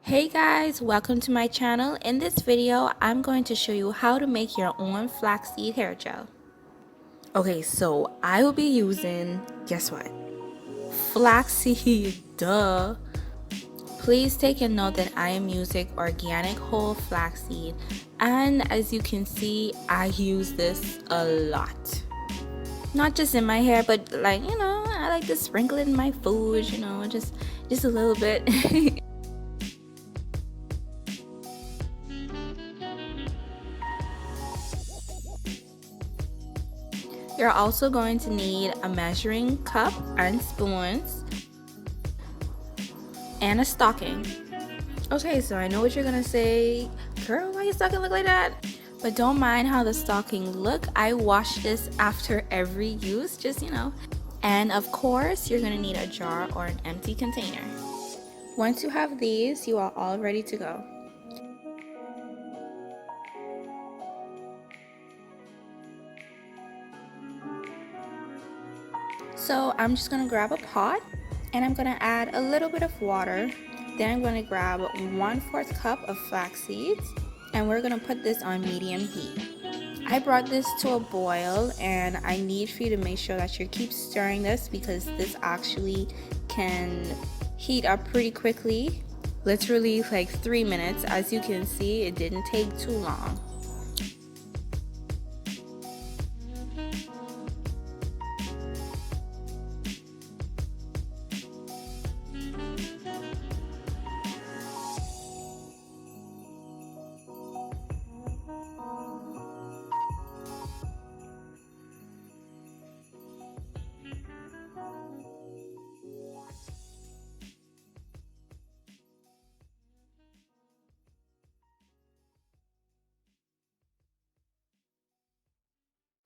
Hey guys, welcome to my channel. In this video, I'm going to show you how to make your own flaxseed hair gel. Okay, so I will be using, guess what? Flaxseed, duh. Please take a note that I am using organic whole flaxseed, and as you can see, I use this a lot. Not just in my hair, but I like to sprinkle it in my food, just a little bit. You're also going to need a measuring cup and spoons and a stocking. Okay, so I know what you're gonna say, girl, why your stocking look like that? But don't mind how the stocking look. I wash this after every use, And of course, you're gonna need a jar or an empty container. Once you have these, you are all ready to go. So I'm just gonna grab a pot and I'm gonna add a little bit of water. Then I'm gonna grab 1/4 cup of flax seeds and we're gonna put this on medium heat. I brought this to a boil and I need for you to make sure that you keep stirring this because this actually can heat up pretty quickly. Literally like 3 minutes. As you can see, it didn't take too long.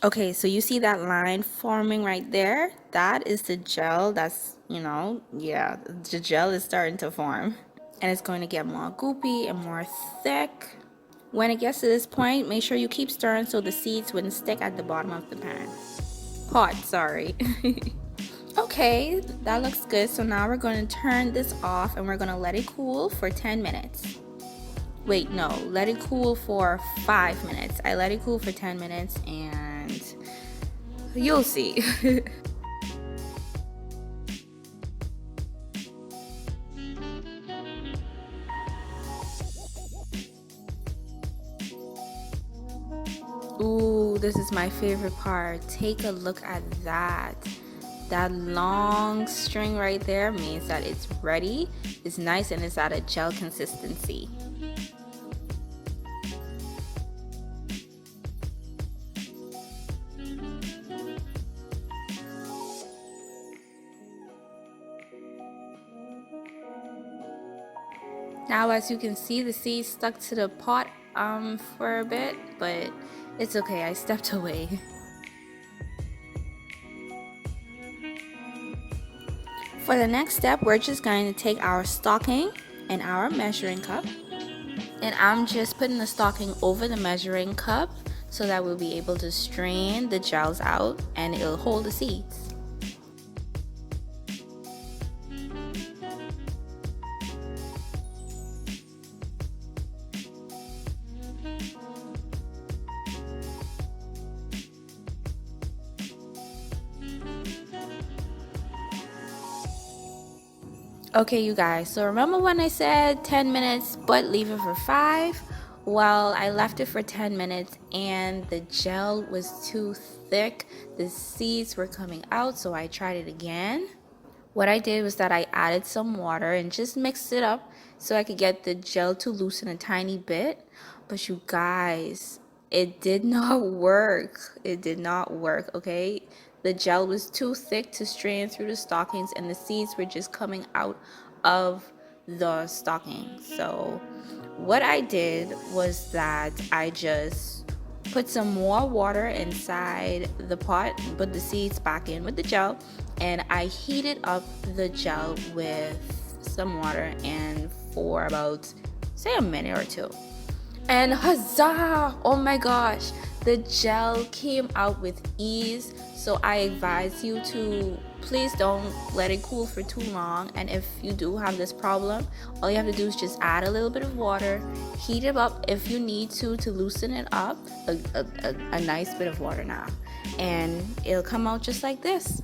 Okay, so you see that line forming right there? That is the gel yeah, the gel is starting to form. And it's going to get more goopy and more thick. When it gets to this point, make sure you keep stirring so the seeds wouldn't stick at the bottom of the pan. Pot, sorry. Okay, that looks good. So now we're going to turn this off and we're going to let it cool for 10 minutes. Wait, no, let it cool for 5 minutes. I let it cool for 10 minutes and you'll see. Ooh, this is my favorite part. Take a look at that. That long string right there means that it's ready. It's nice and it's at a gel consistency. Now as you can see, the seeds stuck to the pot for a bit, but it's okay, I stepped away. For the next step, we're just going to take our stocking and our measuring cup. And I'm just putting the stocking over the measuring cup so that we'll be able to strain the gels out and it'll hold the seeds. Okay, you guys, so remember when I said 10 minutes but leave it for 5? Well, I left it for 10 minutes and the gel was too thick. The seeds were coming out, so I tried it again. What I did was that I added some water and just mixed it up so I could get the gel to loosen a tiny bit. But you guys, it did not work. It did not work, okay? The gel was too thick to strain through the stockings and the seeds were just coming out of the stocking. So what I did was that I just put some more water inside the pot, put the seeds back in with the gel, and I heated up the gel with some water and for about, say, a minute or two. And huzzah! Oh my gosh, the gel came out with ease. So I advise you to please don't let it cool for too long. And if you do have this problem, all you have to do is just add a little bit of water, heat it up if you need to loosen it up, a nice bit of water now, and it'll come out just like this.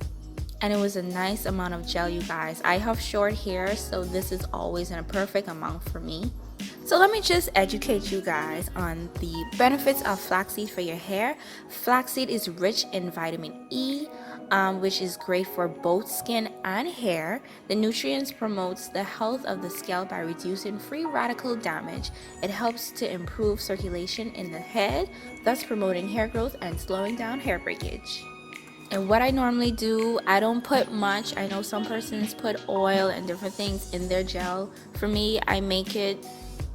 And it was a nice amount of gel, you guys. I have short hair, so this is always in a perfect amount for me. So let me just educate you guys on the benefits of flaxseed for your hair. Flaxseed is rich in vitamin E, which is great for both skin and hair. The nutrients promotes the health of the scalp by reducing free radical damage. It helps to improve circulation in the head, thus promoting hair growth and slowing down hair breakage. And what I normally do, I don't put much. I know some persons put oil and different things in their gel. For me, I make it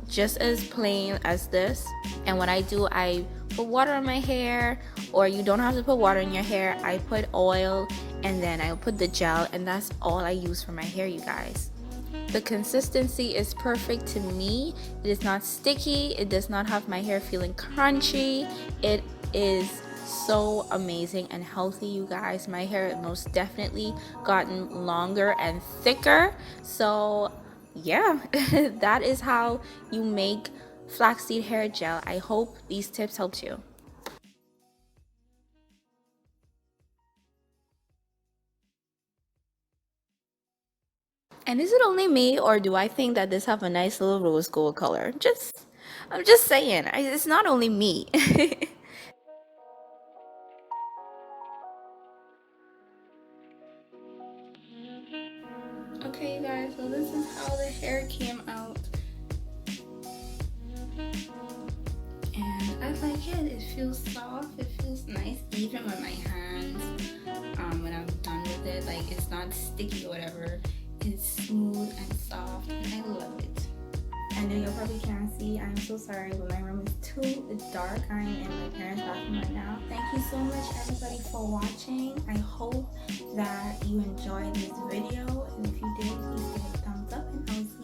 just as plain as this. And what I do, I put water on my hair, or you don't have to put water in your hair. I put oil and then I put the gel, and that's all I use for my hair, you guys. The consistency is perfect to me. It is not sticky. It does not have my hair feeling crunchy. It is so amazing and healthy, you guys. My hair has most definitely gotten longer and thicker. So yeah, that is how you make flaxseed hair gel. I hope these tips helped you. And is it only me, or do I think that this have a nice little rose gold color? I'm just saying, it's not only me. Okay, you guys, so this is how the hair came out. And I like it. It feels soft. It feels nice, even with my hands. When I'm done with it, like, it's not sticky or whatever. It's smooth and soft, and I love it. I know you probably can't see. I'm so sorry, but my room is too dark. I'm in my parents' bathroom right now. Thank you so much, everybody, for watching. I hope that you enjoyed this video, and if you did, please give it a thumbs up, and I'll see